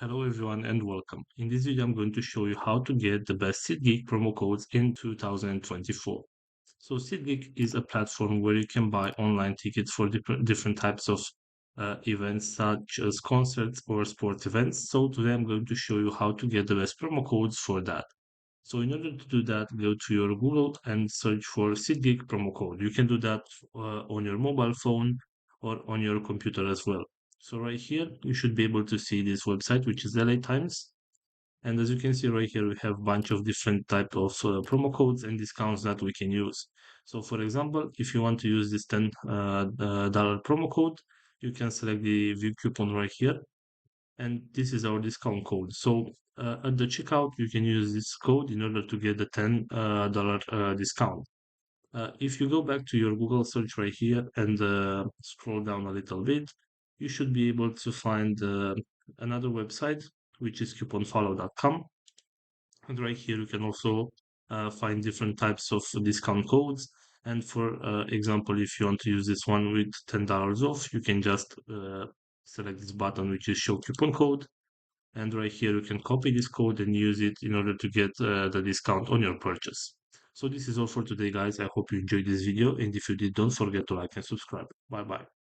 Hello everyone and welcome. In this video, I'm going to show you how to get the best Seatgeek promo codes in 2024. So Seatgeek is a platform where you can buy online tickets for different types of events such as concerts or sports events. So today I'm going to show you how to get the best promo codes for that. So in order to do that, go to your Google and search for Seatgeek promo code. You can do that on your mobile phone or on your computer as well. So right here, you should be able to see this website, which is LA Times. And as you can see right here, we have a bunch of different type of promo codes and discounts that we can use. So for example, if you want to use this $10 promo code, you can select the view coupon right here and this is our discount code. So at the checkout, you can use this code in order to get the $10 discount. If you go back to your Google search right here and scroll down a little bit, you should be able to find another website, which is couponfollow.com. And right here, you can also find different types of discount codes. And for example, if you want to use this one with $10 off, you can just select this button, which is show coupon code, and right here you can copy this code and use it in order to get the discount on your purchase. So this is all for today, guys. I hope you enjoyed this video, and if you did, don't forget to like and subscribe. Bye bye.